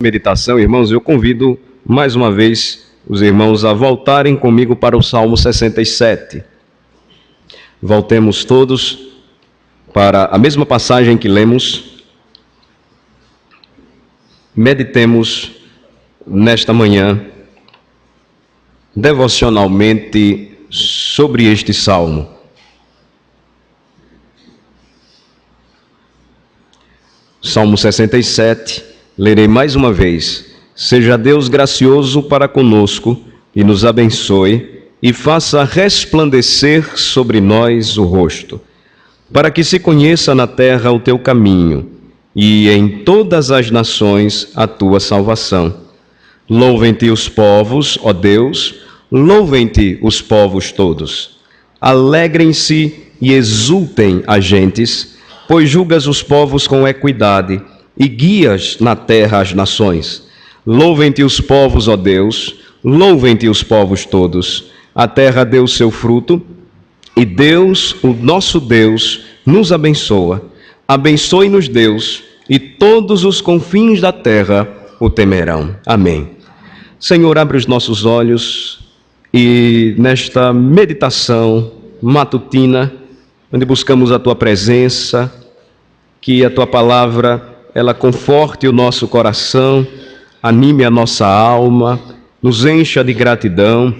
Meditação, irmãos, eu convido mais uma vez os irmãos a voltarem comigo para o Salmo 67. Voltemos todos para a mesma passagem que lemos. Meditemos nesta manhã devocionalmente sobre este salmo. Salmo 67. Lerei mais uma vez. Seja Deus gracioso para conosco e nos abençoe e faça resplandecer sobre nós o rosto, para que se conheça na terra o teu caminho e em todas as nações a tua salvação. Louvem-te os povos, ó Deus, louvem-te os povos todos. Alegrem-se e exultem as gentes, pois julgas os povos com equidade e guias na terra as nações. Louvem-te os povos, ó Deus, louvem-te os povos todos. A terra deu seu fruto, e Deus, o nosso Deus, nos abençoa. Abençoe-nos, Deus, e todos os confins da terra o temerão. Amém. Senhor, abre os nossos olhos e nesta meditação matutina, onde buscamos a Tua presença, que a Tua palavra ela conforte o nosso coração, anime a nossa alma, nos encha de gratidão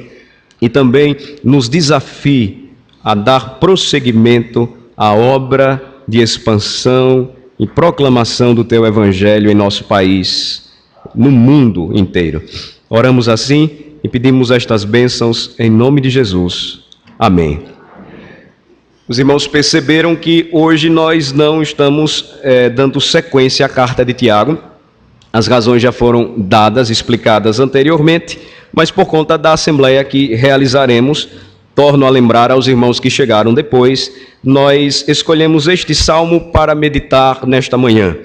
e também nos desafie a dar prosseguimento à obra de expansão e proclamação do Teu Evangelho em nosso país, no mundo inteiro. Oramos assim e pedimos estas bênçãos em nome de Jesus. Amém. Os irmãos perceberam que hoje nós não estamos dando sequência à carta de Tiago. As razões já foram dadas, explicadas anteriormente, mas por conta da assembleia que realizaremos, torno a lembrar aos irmãos que chegaram depois, nós escolhemos este salmo para meditar nesta manhã.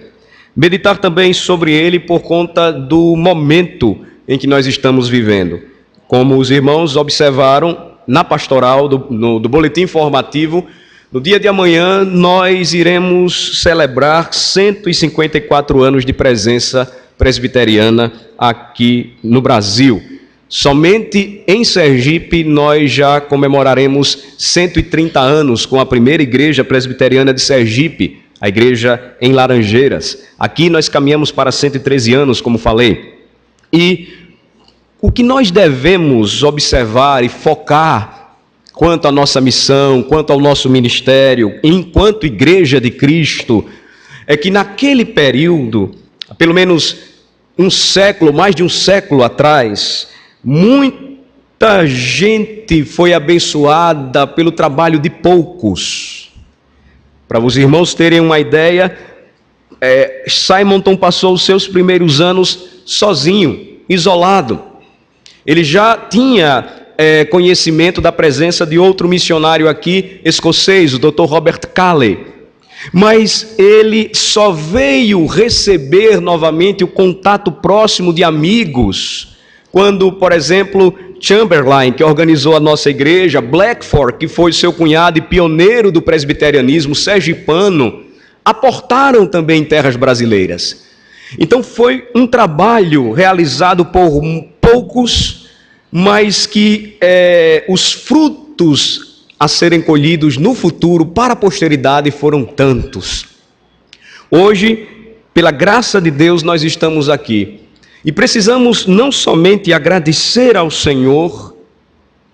Meditar também sobre ele por conta do momento em que nós estamos vivendo. Como os irmãos observaram, na pastoral do boletim informativo, no dia de amanhã nós iremos celebrar 154 anos de presença presbiteriana aqui no Brasil. Somente em Sergipe nós já comemoraremos 130 anos com a primeira igreja presbiteriana de Sergipe, a igreja em Laranjeiras. Aqui nós caminhamos para 113 anos, como falei. E o que nós devemos observar e focar quanto à nossa missão, quanto ao nosso ministério, enquanto Igreja de Cristo, é que naquele período, pelo menos um século, mais de um século atrás, muita gente foi abençoada pelo trabalho de poucos. Para os irmãos terem uma ideia, Simonton passou os seus primeiros anos sozinho, isolado. Ele já tinha conhecimento da presença de outro missionário aqui, escocês, o Dr. Robert Calley. Mas ele só veio receber novamente o contato próximo de amigos, quando, por exemplo, Chamberlain, que organizou a nossa igreja, Blackford, que foi seu cunhado e pioneiro do presbiterianismo sergipano, aportaram também em terras brasileiras. Então foi um trabalho realizado por poucos, mas que os frutos a serem colhidos no futuro para a posteridade foram tantos. Hoje, pela graça de Deus, nós estamos aqui e precisamos não somente agradecer ao Senhor,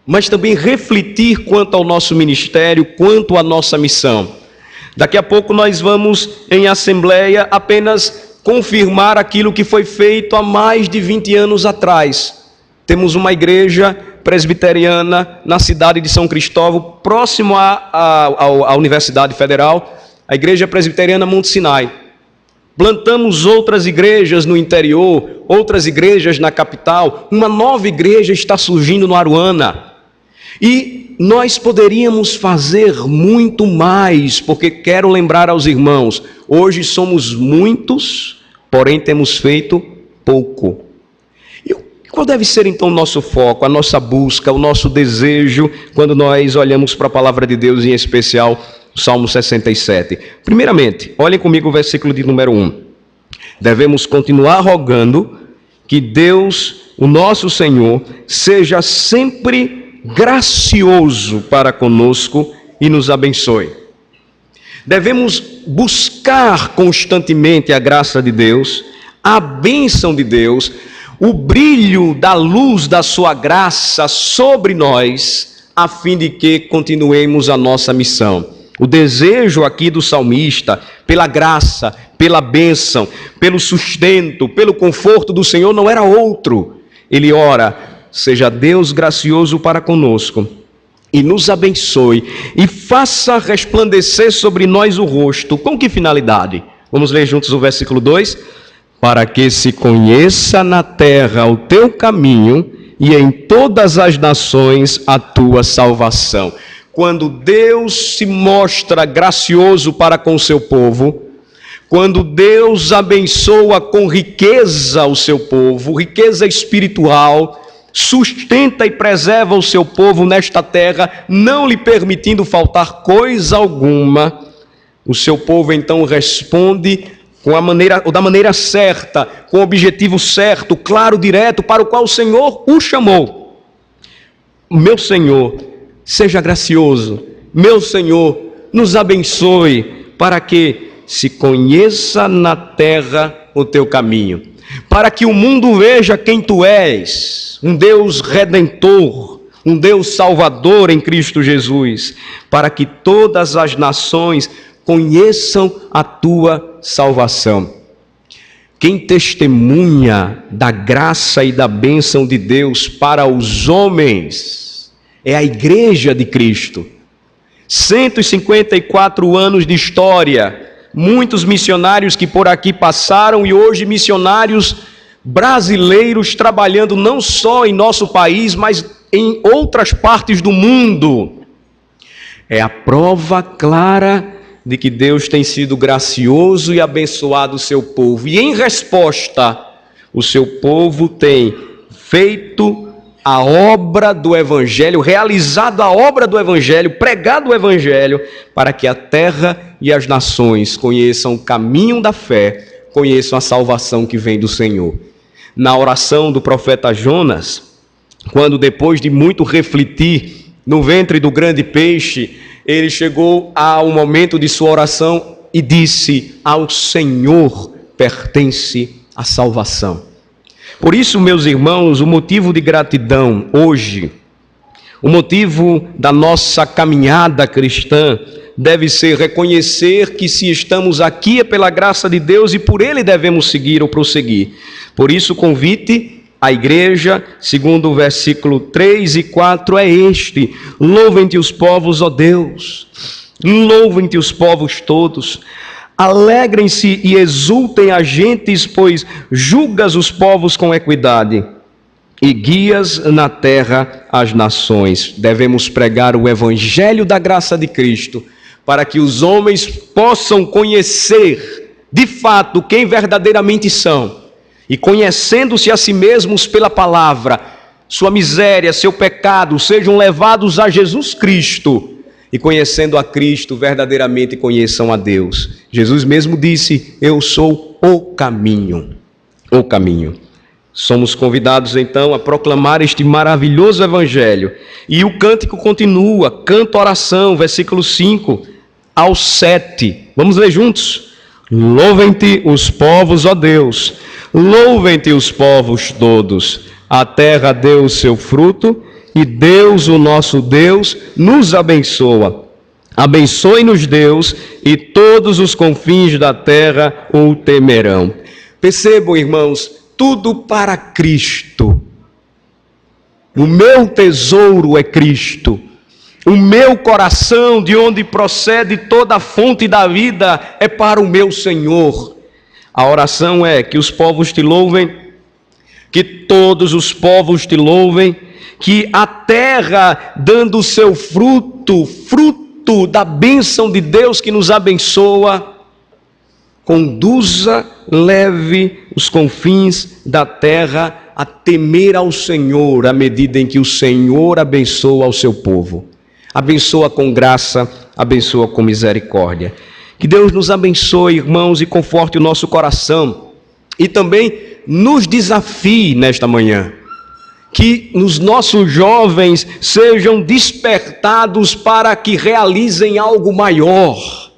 mas também refletir quanto ao nosso ministério, quanto à nossa missão. Daqui a pouco nós vamos em assembleia apenas confirmar aquilo que foi feito há mais de 20 anos atrás. Temos uma igreja presbiteriana na cidade de São Cristóvão, próximo à Universidade Federal, a Igreja Presbiteriana Monte Sinai. Plantamos outras igrejas no interior, outras igrejas na capital. Uma nova igreja está surgindo no Aruana. E nós poderíamos fazer muito mais, porque quero lembrar aos irmãos, hoje somos muitos, porém temos feito pouco. Qual deve ser então o nosso foco, a nossa busca, o nosso desejo, quando nós olhamos para a palavra de Deus, em especial o Salmo 67? Primeiramente, olhem comigo o versículo de número 1. Devemos continuar rogando que Deus, o nosso Senhor, seja sempre gracioso para conosco e nos abençoe. Devemos buscar constantemente a graça de Deus, a bênção de Deus, o brilho da luz da sua graça sobre nós, a fim de que continuemos a nossa missão. O desejo aqui do salmista, pela graça, pela bênção, pelo sustento, pelo conforto do Senhor, não era outro. Ele ora, seja Deus gracioso para conosco e nos abençoe e faça resplandecer sobre nós o rosto. Com que finalidade? Vamos ler juntos o versículo 2. Para que se conheça na terra o teu caminho e em todas as nações a tua salvação. Quando Deus se mostra gracioso para com o seu povo, quando Deus abençoa com riqueza o seu povo, riqueza espiritual, sustenta e preserva o seu povo nesta terra, não lhe permitindo faltar coisa alguma, o seu povo então responde da maneira certa, com o objetivo certo, claro, direto, para o qual o Senhor o chamou. Meu Senhor, seja gracioso, meu Senhor, nos abençoe, para que se conheça na terra o teu caminho, para que o mundo veja quem tu és, um Deus redentor, um Deus salvador em Cristo Jesus, para que todas as nações conheçam a tua salvação. Quem testemunha da graça e da bênção de Deus para os homens é a Igreja de Cristo. 154 anos de história, muitos missionários que por aqui passaram e hoje missionários brasileiros trabalhando não só em nosso país, mas em outras partes do mundo. É a prova clara de que Deus tem sido gracioso e abençoado o seu povo. E em resposta, o seu povo tem feito a obra do Evangelho, realizado a obra do Evangelho, pregado o Evangelho, para que a terra e as nações conheçam o caminho da fé, conheçam a salvação que vem do Senhor. Na oração do profeta Jonas, quando depois de muito refletir no ventre do grande peixe, ele chegou ao momento de sua oração e disse: ao Senhor pertence a salvação. Por isso, meus irmãos, o motivo de gratidão hoje, o motivo da nossa caminhada cristã, deve ser reconhecer que se estamos aqui é pela graça de Deus e por Ele devemos seguir ou prosseguir. Por isso, o convite à igreja, segundo o versículo 3 e 4, é este: louvem-te os povos, ó Deus, louvem-te os povos todos, alegrem-se e exultem as gentes, pois julgas os povos com equidade e guias na terra as nações. Devemos pregar o evangelho da graça de Cristo, para que os homens possam conhecer de fato quem verdadeiramente são, e conhecendo-se a si mesmos pela palavra, sua miséria, seu pecado, sejam levados a Jesus Cristo, e conhecendo a Cristo, verdadeiramente conheçam a Deus. Jesus mesmo disse: eu sou o caminho, o caminho. Somos convidados então a proclamar este maravilhoso evangelho. E o cântico continua, canto oração, versículo 5 ao 7. Vamos ler juntos? Louvem-te os povos, ó Deus, louvem-te os povos todos. A terra deu o seu fruto e Deus, o nosso Deus, nos abençoa. Abençoe-nos, Deus, e todos os confins da terra o temerão. Percebam, irmãos, tudo para Cristo. O meu tesouro é Cristo. O meu coração, de onde procede toda a fonte da vida, é para o meu Senhor. A oração é que os povos te louvem, que todos os povos te louvem, que a terra, dando o seu fruto, fruto da bênção de Deus que nos abençoa, conduza, leve os confins da terra a temer ao Senhor, à medida em que o Senhor abençoa ao seu povo. Abençoa com graça, abençoa com misericórdia. Que Deus nos abençoe, irmãos, e conforte o nosso coração, e também nos desafie nesta manhã. Que os nossos jovens sejam despertados para que realizem algo maior.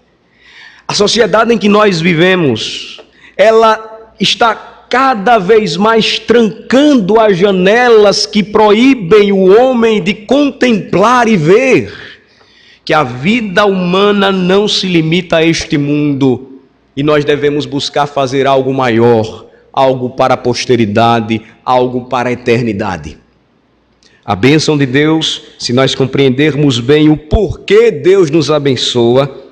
A sociedade em que nós vivemos, ela está cada vez mais trancando as janelas que proíbem o homem de contemplar e ver que a vida humana não se limita a este mundo e nós devemos buscar fazer algo maior, algo para a posteridade, algo para a eternidade. A bênção de Deus, se nós compreendermos bem o porquê Deus nos abençoa,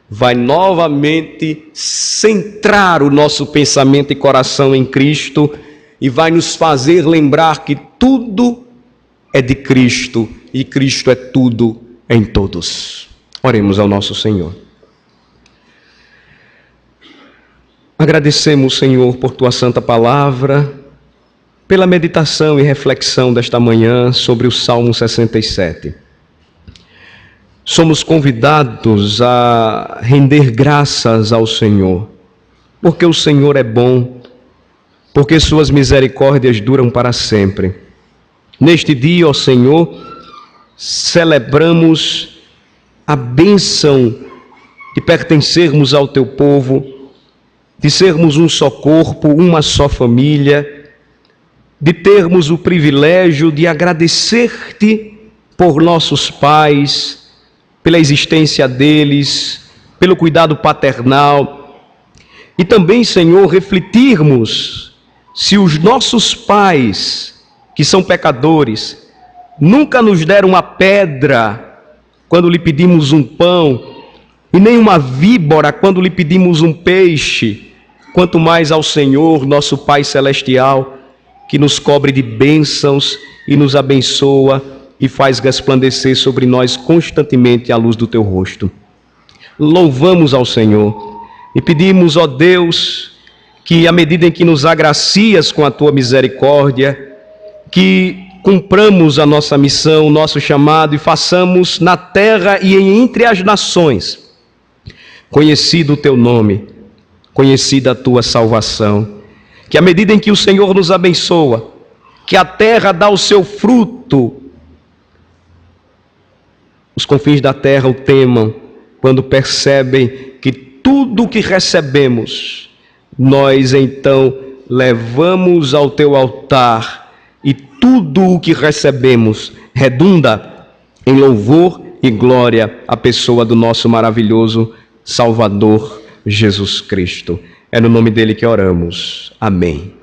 vai novamente centrar o nosso pensamento e coração em Cristo e vai nos fazer lembrar que tudo é de Cristo e Cristo é tudo em todos. Oremos ao nosso Senhor. Agradecemos, Senhor, por Tua santa palavra, pela meditação e reflexão desta manhã sobre o Salmo 67. Somos convidados a render graças ao Senhor, porque o Senhor é bom, porque suas misericórdias duram para sempre. Neste dia, ó Senhor, celebramos a bênção de pertencermos ao Teu povo, de sermos um só corpo, uma só família, de termos o privilégio de agradecer-Te por nossos pais, pela existência deles, pelo cuidado paternal, e também, Senhor, refletirmos se os nossos pais, que são pecadores, nunca nos deram uma pedra quando lhe pedimos um pão, e nem uma víbora quando lhe pedimos um peixe, quanto mais ao Senhor, nosso Pai Celestial, que nos cobre de bênçãos e nos abençoa e faz resplandecer sobre nós constantemente a luz do Teu rosto. Louvamos ao Senhor e pedimos, ó Deus, que à medida em que nos agracias com a Tua misericórdia, que cumpramos a nossa missão, o nosso chamado e façamos na terra e entre as nações conhecido o Teu nome, conhecida a Tua salvação. Que à medida em que o Senhor nos abençoa, que a terra dá o seu fruto, os confins da terra o temam, quando percebem que tudo o que recebemos, nós então levamos ao Teu altar, e tudo o que recebemos redunda em louvor e glória à pessoa do nosso maravilhoso Salvador Jesus Cristo. É no nome dele que oramos. Amém.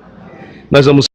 Nós vamos